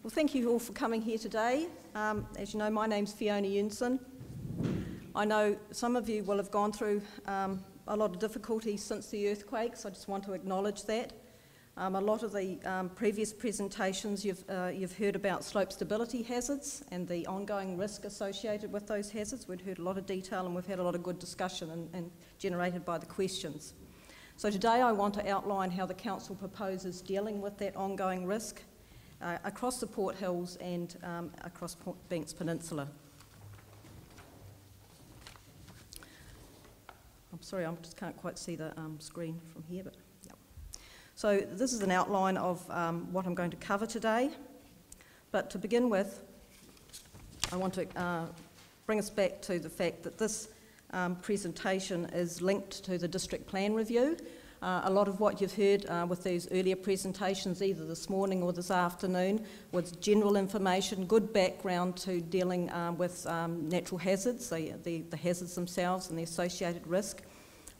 Well, thank you all for coming here today. As you know, my name's Fiona Eunson. I know some of you will have gone through a lot of difficulties since the earthquakes. I just want to acknowledge that. A lot of the previous presentations you've heard about slope stability hazards and the ongoing risk associated with those hazards. We've heard a lot of detail and we've had a lot of good discussion and generated by the questions. So today I want to outline how the Council proposes dealing with that ongoing risk across the Port Hills and across Banks Peninsula. I'm sorry, I just can't quite see the screen from here, but yeah. So this is an outline of what I'm going to cover today. But to begin with, I want to bring us back to the fact that this presentation is linked to the District Plan Review. A lot of what you've heard with these earlier presentations, either this morning or this afternoon, was general information, good background to dealing with natural hazards, the hazards themselves and the associated risk.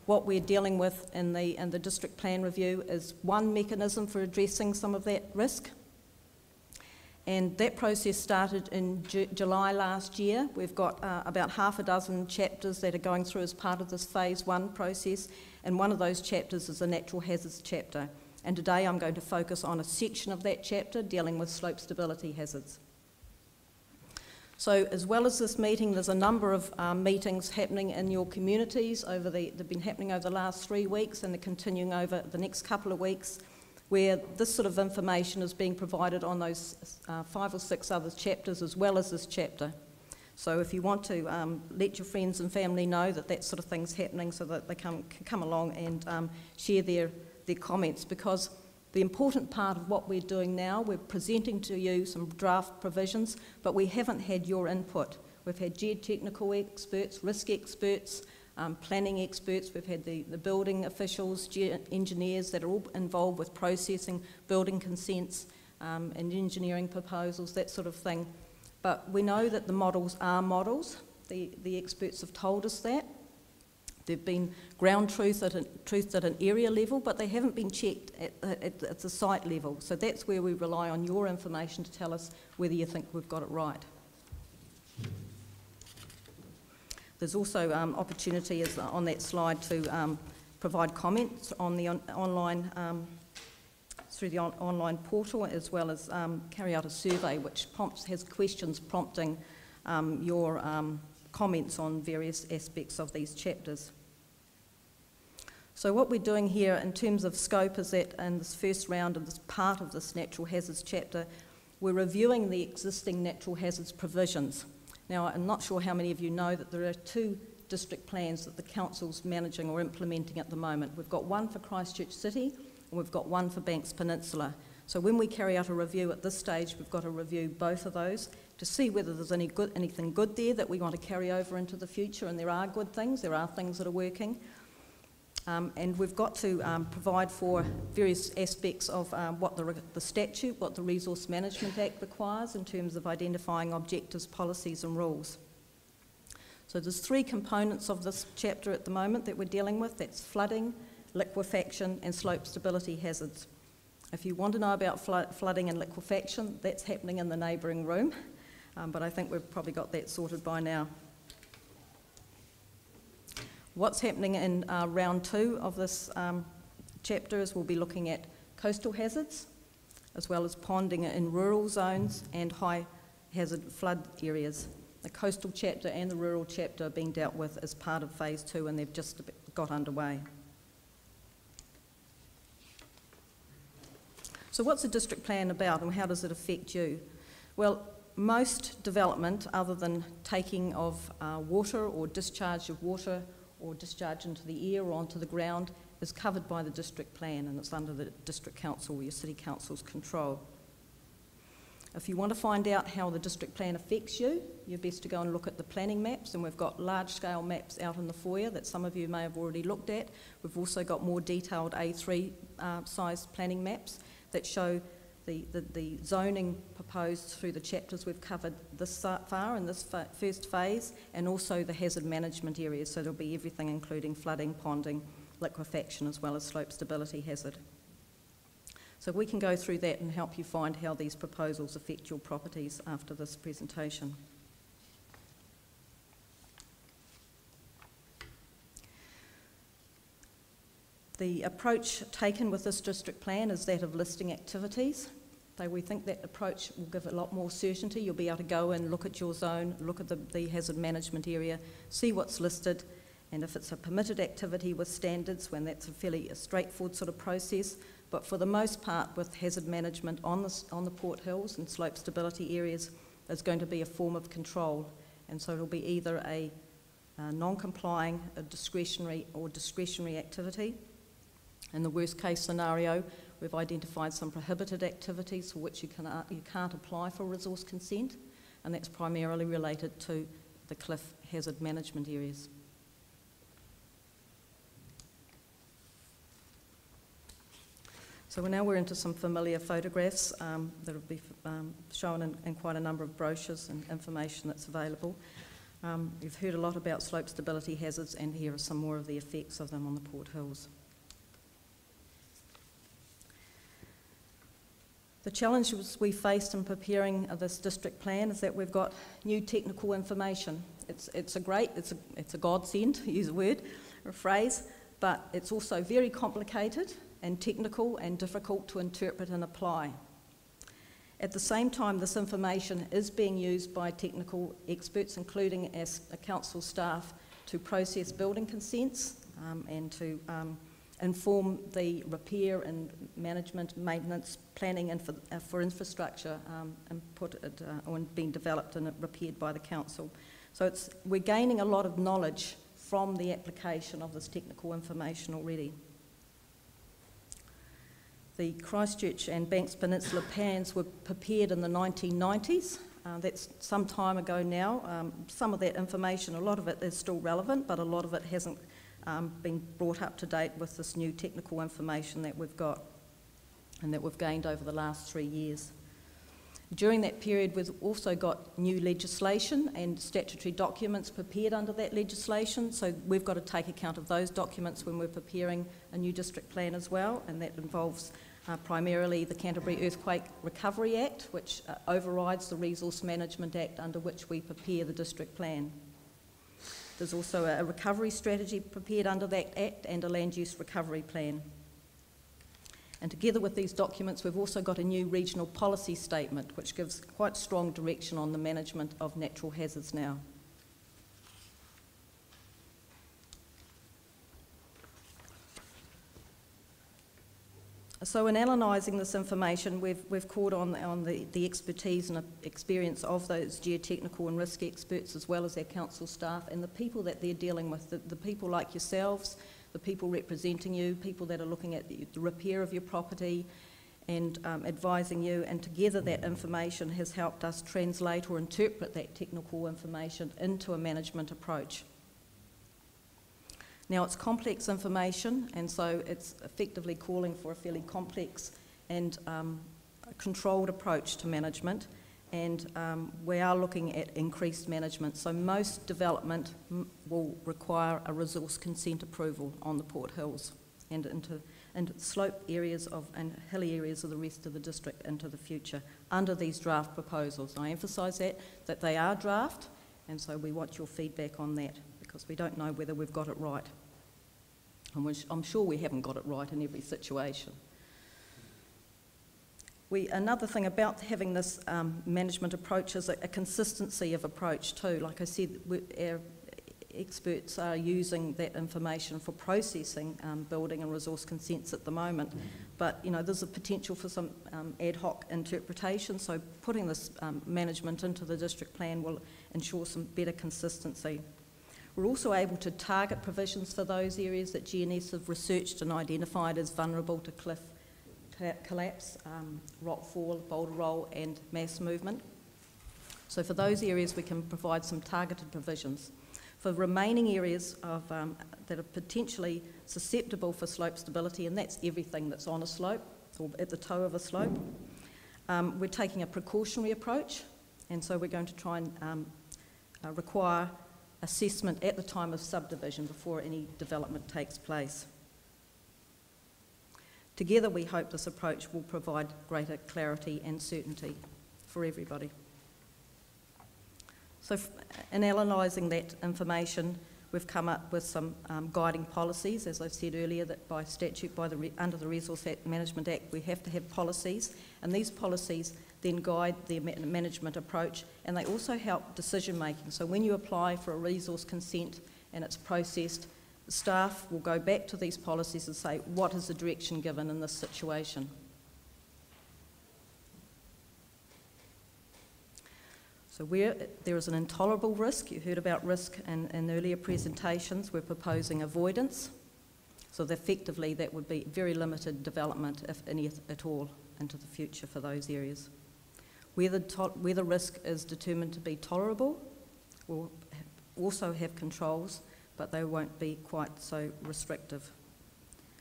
What we're dealing with in the District Plan Review is one mechanism for addressing some of that risk. And that process started in July last year. We've got about half a dozen chapters that are going through as part of this phase 1 process, and one of those chapters is the natural hazards chapter. And today I'm going to focus on a section of that chapter dealing with slope stability hazards. So as well as this meeting, there's a number of meetings happening in your communities. They've been happening over the last 3 weeks and they're continuing over the next couple of weeks, where this sort of information is being provided on those 5 or 6 other chapters as well as this chapter. So if you want to let your friends and family know that that sort of thing's happening so that they can come along and share their comments, because the important part of what we're doing now, we're presenting to you some draft provisions, but we haven't had your input. We've had geotechnical experts, risk experts, planning experts, we've had the building officials, engineers that are all involved with processing building consents and engineering proposals, that sort of thing. But we know that the models are models. The experts have told us that. They've been ground truthed at an area level, but they haven't been checked at the site level. So that's where we rely on your information to tell us whether you think we've got it right. There's also opportunity on that slide to provide comments on the online through the online portal, as well as carry out a survey which has questions prompting your comments on various aspects of these chapters. So what we're doing here in terms of scope is that in this first round of this part of this natural hazards chapter, we're reviewing the existing natural hazards provisions. Now, I'm not sure how many of you know that there are 2 district plans that the Council's managing or implementing at the moment. We've got one for Christchurch City and we've got one for Banks Peninsula. So when we carry out a review at this stage, we've got to review both of those to see whether there's anything good there that we want to carry over into the future, and there are good things, there are things that are working. And we've got to provide for various aspects of what the statute, what the Resource Management Act requires in terms of identifying objectives, policies and rules. So there's 3 components of this chapter at the moment that we're dealing with. That's flooding, liquefaction and slope stability hazards. If you want to know about flooding and liquefaction, that's happening in the neighbouring room, but I think we've probably got that sorted by now. What's happening in round 2 of this chapter is we'll be looking at coastal hazards, as well as ponding in rural zones and high hazard flood areas. The coastal chapter and the rural chapter are being dealt with as part of phase 2, and they've just got underway. So what's a district plan about and how does it affect you? Well, most development, other than taking of water or discharge of water or discharge into the air or onto the ground, is covered by the district plan, and it's under the district council or your city council's control. If you want to find out how the district plan affects you, you're best to go and look at the planning maps, and we've got large-scale maps out in the foyer that some of you may have already looked at. We've also got more detailed A3 sized planning maps that show the zoning proposed through the chapters we've covered this far in this first phase, and also the hazard management areas. So there'll be everything including flooding, ponding, liquefaction, as well as slope stability hazard. So we can go through that and help you find how these proposals affect your properties after this presentation. The approach taken with this district plan is that of listing activities. We think that approach will give a lot more certainty. You'll be able to go and look at your zone, look at the hazard management area, see what's listed, and if it's a permitted activity with standards, when that's a fairly straightforward sort of process. But for the most part, with hazard management on the Port Hills and slope stability areas, there's going to be a form of control. And so it'll be either a non-complying, a discretionary activity. In the worst case scenario, we've identified some prohibited activities for which you can't apply for resource consent, and that's primarily related to the cliff hazard management areas. So now we're into some familiar photographs that will be shown in quite a number of brochures and information that's available. You've heard a lot about slope stability hazards, and here are some more of the effects of them on the Port Hills. The challenges we faced in preparing this district plan is that we've got new technical information. It's a godsend, to use a word or a phrase, but it's also very complicated and technical and difficult to interpret and apply. At the same time, this information is being used by technical experts, including as council staff, to process building consents and to inform the repair and management, maintenance, planning and for infrastructure and being developed and repaired by the council. So we're gaining a lot of knowledge from the application of this technical information already. The Christchurch and Banks Peninsula plans were prepared in the 1990s. That's some time ago now. Some of that information, a lot of it is still relevant, but a lot of it hasn't been brought up to date with this new technical information that we've got and that we've gained over the last 3 years. During that period, we've also got new legislation and statutory documents prepared under that legislation, so we've got to take account of those documents when we're preparing a new district plan as well, and that involves primarily the Canterbury Earthquake Recovery Act, which overrides the Resource Management Act under which we prepare the district plan. There's also a recovery strategy prepared under that Act and a land use recovery plan. And together with these documents, we've also got a new regional policy statement, which gives quite strong direction on the management of natural hazards now. So in analysing this information, we've called on the expertise and experience of those geotechnical and risk experts, as well as our council staff and the people that they're dealing with, the people like yourselves, the people representing you, people that are looking at the repair of your property and advising you, and together that information has helped us translate or interpret that technical information into a management approach. Now, it's complex information, and so it's effectively calling for a fairly complex and controlled approach to management, and we are looking at increased management. So most development will require a resource consent approval on the Port Hills and into slope areas and hilly areas of the rest of the district into the future under these draft proposals. I emphasise that they are draft, and so we want your feedback on that, because we don't know whether we've got it right. I'm sure we haven't got it right in every situation. Another thing about having this management approach is a consistency of approach too. Like I said, our experts are using that information for processing building and resource consents at the moment, but there's a potential for some ad hoc interpretation, so putting this management into the district plan will ensure some better consistency. We're also able to target provisions for those areas that GNS have researched and identified as vulnerable to cliff collapse, rockfall, boulder roll and mass movement. So for those areas we can provide some targeted provisions. For remaining areas that are potentially susceptible for slope stability, and that's everything that's on a slope or at the toe of a slope, we're taking a precautionary approach, and so we're going to try and require assessment at the time of subdivision before any development takes place. Together we hope this approach will provide greater clarity and certainty for everybody. So in analysing that information, we've come up with some guiding policies, as I said earlier, that by statute, under the Resource Management Act, we have to have policies, and these policies then guide the management approach, and they also help decision making. So when you apply for a resource consent and it's processed, the staff will go back to these policies and say, what is the direction given in this situation? So where there is an intolerable risk, you heard about risk in earlier presentations, we're proposing avoidance. So effectively that would be very limited development, if any at all, into the future for those areas. Where the risk is determined to be tolerable, we'll also have controls, but they won't be quite so restrictive.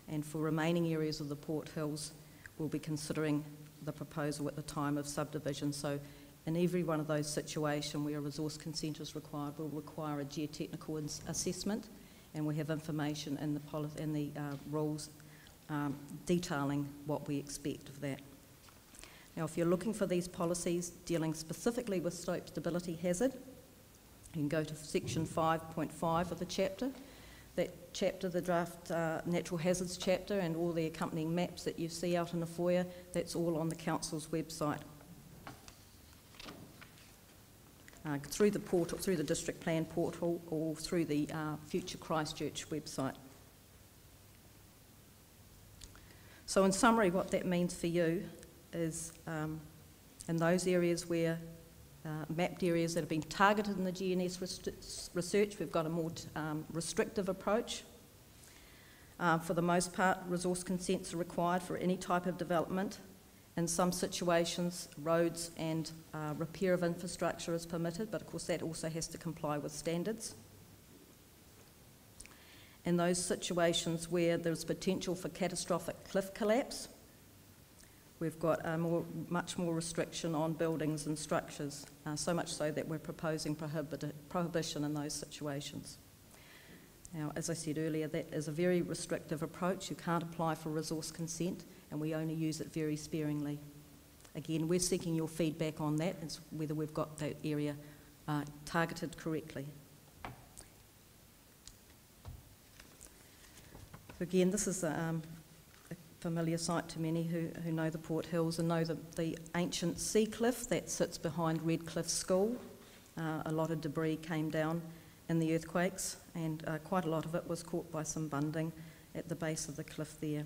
And for remaining areas of the Port Hills, we'll be considering the proposal at the time of subdivision. So in every one of those situations where a resource consent is required, we'll require a geotechnical assessment, and we have information in the rules detailing what we expect of that. Now, if you're looking for these policies dealing specifically with slope stability hazard, you can go to section 5.5 of the chapter. That chapter, the draft natural hazards chapter, and all the accompanying maps that you see out in the foyer, that's all on the council's website. Through the portal, through the district plan portal, or through the future Christchurch website. So in summary, what that means for you is in those areas where mapped areas that have been targeted in the GNS research, we've got a more restrictive approach. For the most part, resource consents are required for any type of development. In some situations, roads and repair of infrastructure is permitted, but of course that also has to comply with standards. In those situations where there's potential for catastrophic cliff collapse, we've got much more restriction on buildings and structures, so much so that we're proposing prohibition in those situations. Now, as I said earlier, that is a very restrictive approach. You can't apply for resource consent, and we only use it very sparingly. Again, we're seeking your feedback on that, as whether we've got that area targeted correctly. So again, this is a familiar sight to many who know the Port Hills and know the ancient sea cliff that sits behind Redcliffe School. A lot of debris came down in the earthquakes, and quite a lot of it was caught by some bunding at the base of the cliff there.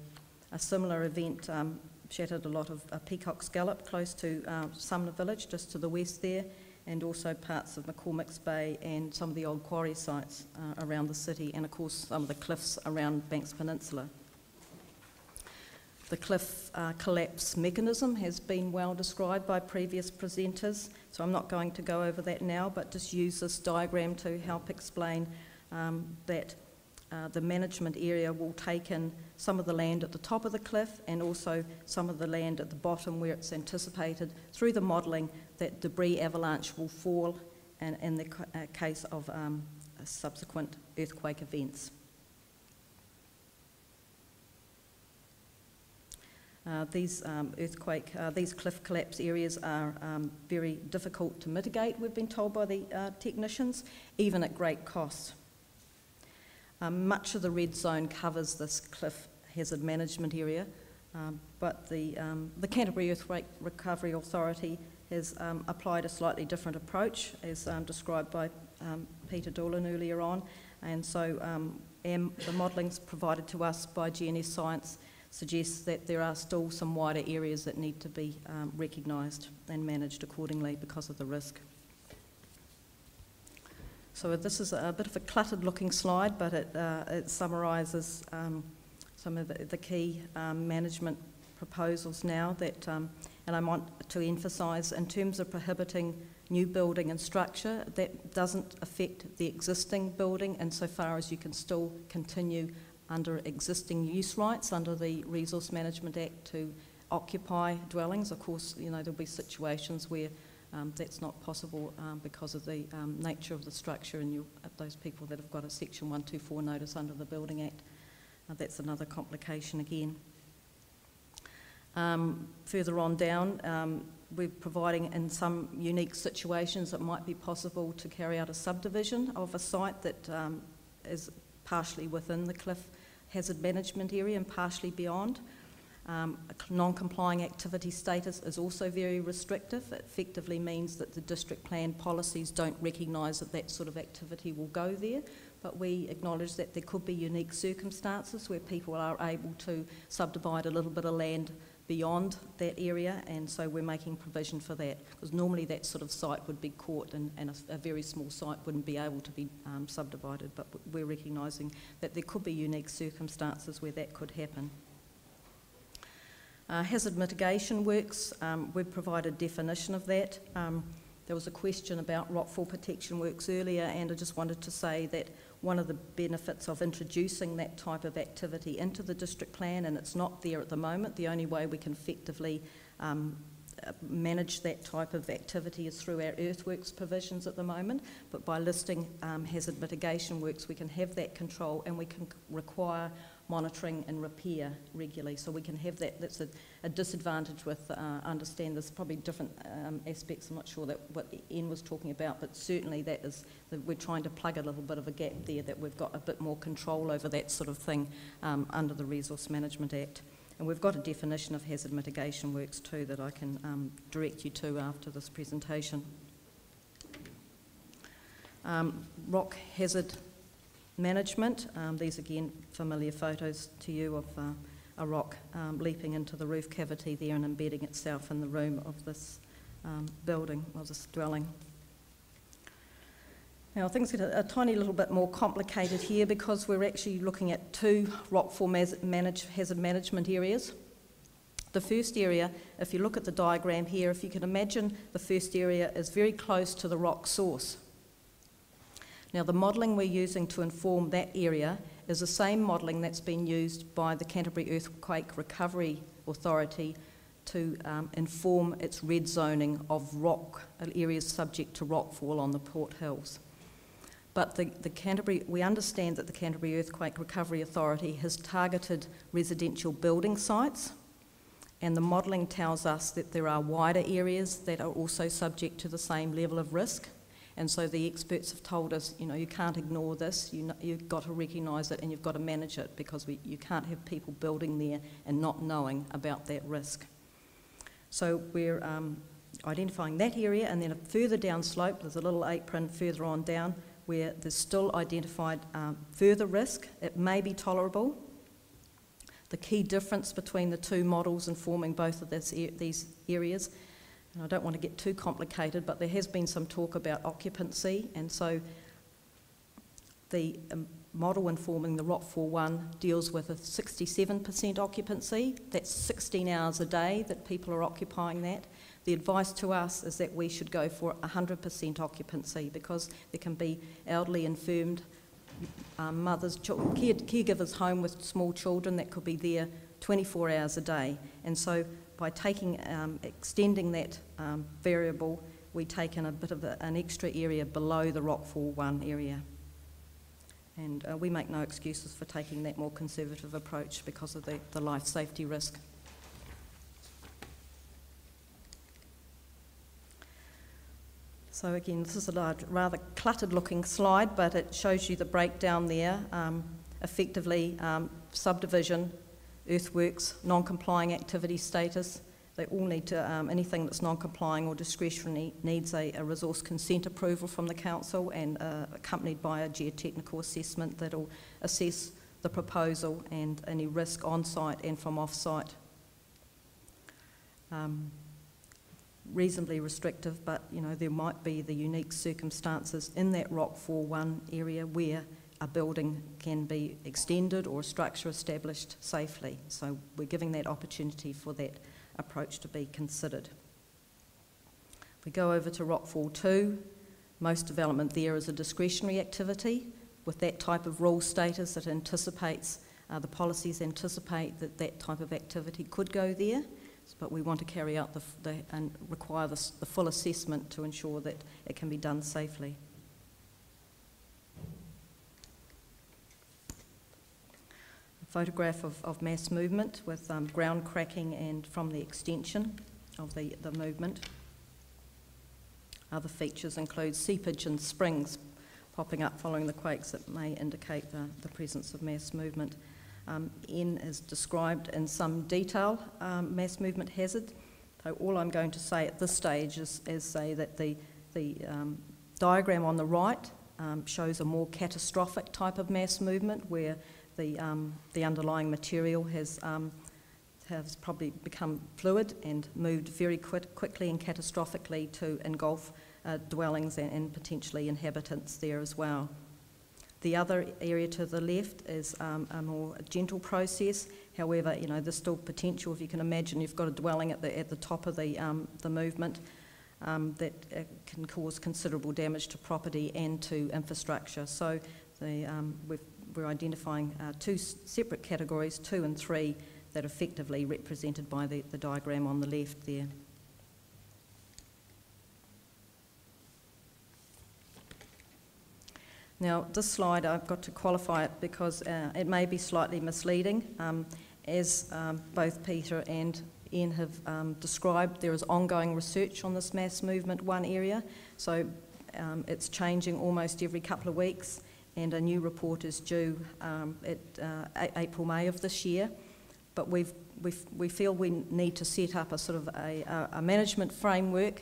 A similar event shattered a lot of peacock scallop close to Sumner Village, just to the west there, and also parts of McCormick's Bay and some of the old quarry sites around the city, and of course some of the cliffs around Banks Peninsula. The cliff collapse mechanism has been well described by previous presenters, so I'm not going to go over that now, but just use this diagram to help explain that the management area will take in some of the land at the top of the cliff and also some of the land at the bottom where it's anticipated through the modelling that debris avalanche will fall in the case of subsequent earthquake events. These cliff collapse areas are very difficult to mitigate, we've been told by the technicians, even at great cost. Much of the red zone covers this cliff hazard management area, but the Canterbury Earthquake Recovery Authority has applied a slightly different approach, as described by Peter Doolan earlier on, and so the modellings provided to us by GNS Science suggests that there are still some wider areas that need to be recognised and managed accordingly because of the risk. So this is a bit of a cluttered looking slide, but it summarises some of the key management proposals now that, and I want to emphasise in terms of prohibiting new building and structure, that doesn't affect the existing building insofar as you can still continue under existing use rights under the Resource Management Act to occupy dwellings. Of course, you know, there'll be situations where that's not possible because of the nature of the structure and those people that have got a Section 124 notice under the Building Act. That's another complication again. Further on down, we're providing in some unique situations it might be possible to carry out a subdivision of a site that is partially within the cliff hazard management area and partially beyond. Non-complying activity status is also very restrictive. It effectively means that the district plan policies don't recognise that that sort of activity will go there, but we acknowledge that there could be unique circumstances where people are able to subdivide a little bit of land beyond that area, and so we're making provision for that, because normally that sort of site would be caught and a very small site wouldn't be able to be subdivided, but we're recognising that there could be unique circumstances where that could happen. Hazard mitigation works, we've provided definition of that. There was a question about rockfall protection works earlier, and I just wanted to say that one of the benefits of introducing that type of activity into the district plan, and it's not there at the moment, the only way we can effectively manage that type of activity is through our earthworks provisions at the moment, but by listing hazard mitigation works we can have that control and we can require monitoring and repair regularly, so we can have that. That's a disadvantage with, understand there's probably different aspects, I'm not sure that what Ian was talking about, but certainly that is, that we're trying to plug a little bit of a gap there, that we've got a bit more control over that sort of thing under the Resource Management Act. And we've got a definition of hazard mitigation works too that I can direct you to after this presentation. Rock hazard management, these again familiar photos to you of a rock leaping into the roof cavity there and embedding itself in the room of this building, or this dwelling. Now things get a tiny little bit more complicated here because we're actually looking at two rockfall hazard management areas. The first area, if you look at the diagram here, if you can imagine, the first area is very close to the rock source. Now the modelling we're using to inform that area is the same modelling that's been used by the Canterbury Earthquake Recovery Authority to inform its red zoning of rock areas subject to rockfall on the Port Hills. But we understand that the Canterbury Earthquake Recovery Authority has targeted residential building sites, and the modelling tells us that there are wider areas that are also subject to the same level of risk. And so the experts have told us, you know, you can't ignore this, you've got to recognise it and you've got to manage it, because you can't have people building there and not knowing about that risk. So we're identifying that area, and then further down slope, there's a little apron further on down where there's still identified further risk. It may be tolerable. The key difference between the two models informing both of these areas, and I don't want to get too complicated, but there has been some talk about occupancy, and so the model informing the Rockfall 1 deals with a 67% occupancy. That's 16 hours a day that people are occupying that. The advice to us is that we should go for 100% occupancy, because there can be elderly, infirmed mothers, caregivers home with small children that could be there 24 hours a day. And so by extending that variable, we take in a bit of an extra area below the Rockfall 1 area. And we make no excuses for taking that more conservative approach because of the life safety risk. So again, this is a rather cluttered looking slide, but it shows you the breakdown there. Effectively, subdivision, earthworks, non-complying activity status, they all need to, anything that's non-complying or discretionary needs a resource consent approval from the council, and accompanied by a geotechnical assessment that will assess the proposal and any risk on-site and from off-site. Reasonably restrictive, but you know, there might be the unique circumstances in that Rockfall 1 area where a building can be extended or a structure established safely. So we're giving that opportunity for that approach to be considered. If we go over to Rockfall 2, most development there is a discretionary activity with that type of rule status that anticipates, the policies anticipate that that type of activity could go there. But we want to carry out and require the full assessment to ensure that it can be done safely. If photograph of mass movement with ground cracking and from the extension of the movement. Other features include seepage and springs popping up following the quakes that may indicate the presence of mass movement. N is described in some detail, mass movement hazard. So all I'm going to say at this stage is say that the diagram on the right shows a more catastrophic type of mass movement where the underlying material has probably become fluid and moved very quickly and catastrophically to engulf dwellings and potentially inhabitants there as well. The other area to the left is a more gentle process. However, there's still potential. If you can imagine, you've got a dwelling at the top of the movement that can cause considerable damage to property and to infrastructure. So we're identifying two separate categories, 2 and 3, that are effectively represented by the diagram on the left there. Now, this slide, I've got to qualify it because it may be slightly misleading. As both Peter and Ian have described, there is ongoing research on this mass movement 1 area, so it's changing almost every couple of weeks, and a new report is due at April, May of this year. But we feel we need to set up a sort of a management framework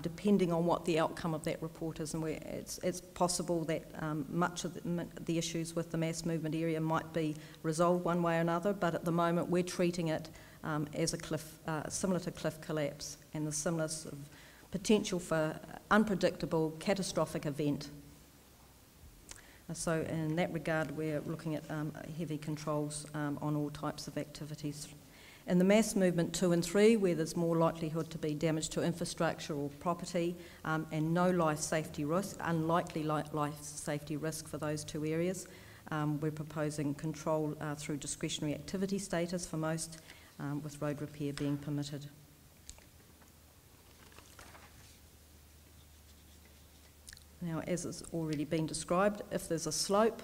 depending on what the outcome of that report is, and it's possible that much of the issues with the mass movement area might be resolved one way or another, but at the moment we're treating it as a cliff, similar to cliff collapse, and the similar sort of potential for unpredictable, catastrophic event. So in that regard, we're looking at heavy controls on all types of activities. In the mass movement 2 and 3, where there's more likelihood to be damage to infrastructure or property and no life safety risk, unlikely life safety risk for those 2 areas, we're proposing control through discretionary activity status for most, with road repair being permitted. Now, as has already been described, if there's a slope,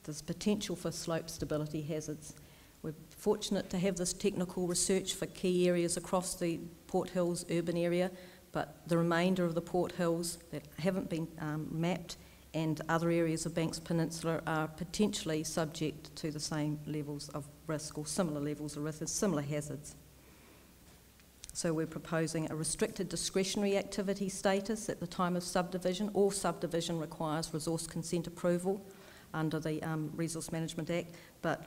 there's potential for slope stability hazards. We're fortunate to have this technical research for key areas across the Port Hills urban area, but the remainder of the Port Hills that haven't been mapped and other areas of Banks Peninsula are potentially subject to the same levels of risk or similar levels of risk, similar hazards. So we're proposing a restricted discretionary activity status at the time of subdivision. All subdivision requires resource consent approval under the Resource Management Act, but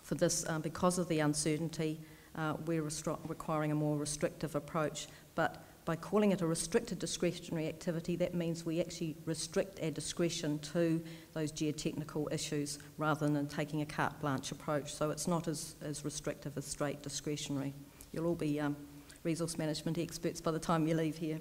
for this, because of the uncertainty, we're requiring a more restrictive approach. But by calling it a restricted discretionary activity, that means we actually restrict our discretion to those geotechnical issues rather than taking a carte blanche approach. So it's not as restrictive as straight discretionary. You'll all be resource management experts by the time you leave here.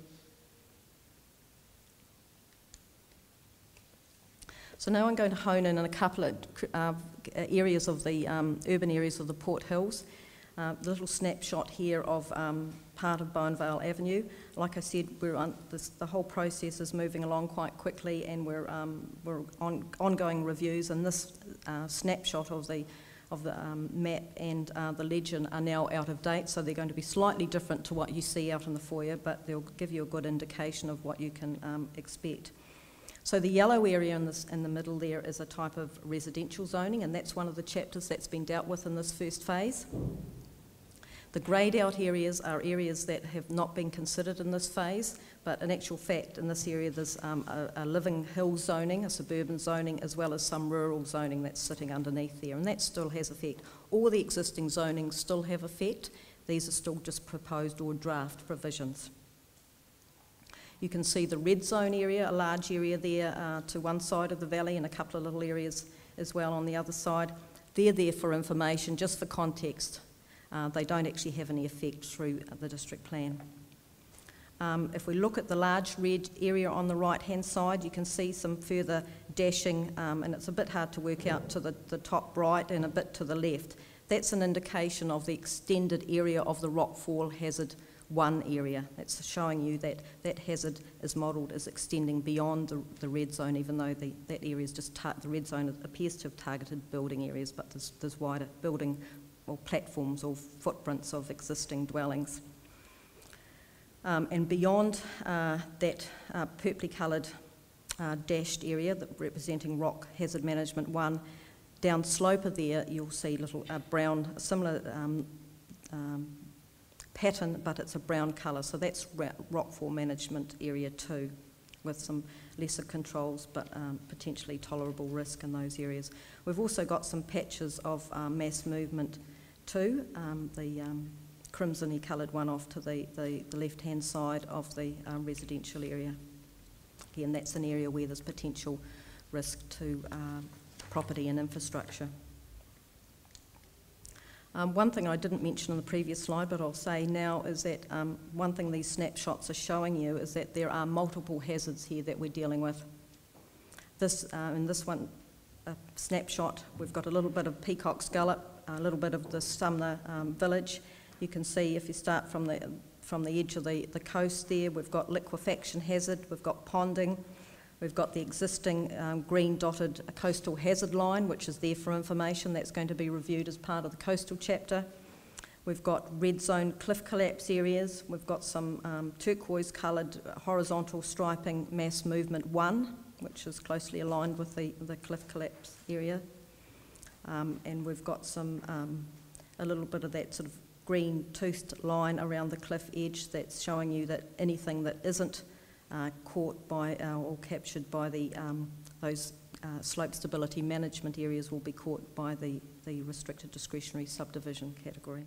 So now I'm going to hone in on a couple of areas of the urban areas of the Port Hills. The little snapshot here of part of Bowenvale Avenue. Like I said, the whole process is moving along quite quickly, and we're on ongoing reviews. And this snapshot of the map and the legend are now out of date, so they're going to be slightly different to what you see out in the foyer, but they'll give you a good indication of what you can expect. So the yellow area in the middle there is a type of residential zoning, and that's one of the chapters that's been dealt with in this first phase. The greyed out areas are areas that have not been considered in this phase, but in actual fact in this area there's a living hill zoning, a suburban zoning, as well as some rural zoning that's sitting underneath there, and that still has effect. All the existing zonings still have effect. These are still just proposed or draft provisions. You can see the red zone area, a large area there to one side of the valley, and a couple of little areas as well on the other side. They're there for information, just for context. They don't actually have any effect through the district plan. If we look at the large red area on the right-hand side, you can see some further dashing, and it's a bit hard to work out to the top right and a bit to the left. That's an indication of the extended area of the Rockfall hazard 1 area. That's showing you that that hazard is modelled as extending beyond the red zone, even though that area is just, the red zone appears to have targeted building areas, but there's wider building or platforms or footprints of existing dwellings. And beyond that purpley coloured dashed area representing Rock Hazard Management 1, down slope of there you'll see little brown, similar pattern, but it's a brown colour, so that's Rockfall Management Area 2, with some lesser controls but potentially tolerable risk in those areas. We've also got some patches of mass movement 2, the crimson-y coloured one off to the left-hand side of the residential area. Again, that's an area where there's potential risk to property and infrastructure. One thing I didn't mention on the previous slide, but I'll say now, is that one thing these snapshots are showing you is that there are multiple hazards here that we're dealing with. In this one snapshot, we've got a little bit of Peacock's Gullet, a little bit of the Sumner village. You can see if you start from the edge of the coast there, we've got liquefaction hazard, we've got ponding, we've got the existing green dotted coastal hazard line, which is there for information. That's going to be reviewed as part of the coastal chapter. We've got red zone cliff collapse areas. We've got some turquoise coloured horizontal striping mass movement 1, which is closely aligned with the cliff collapse area. And we've got some a little bit of that sort of green toothed line around the cliff edge that's showing you that anything that isn't caught by or captured by those slope stability management areas will be caught by the restricted discretionary subdivision category.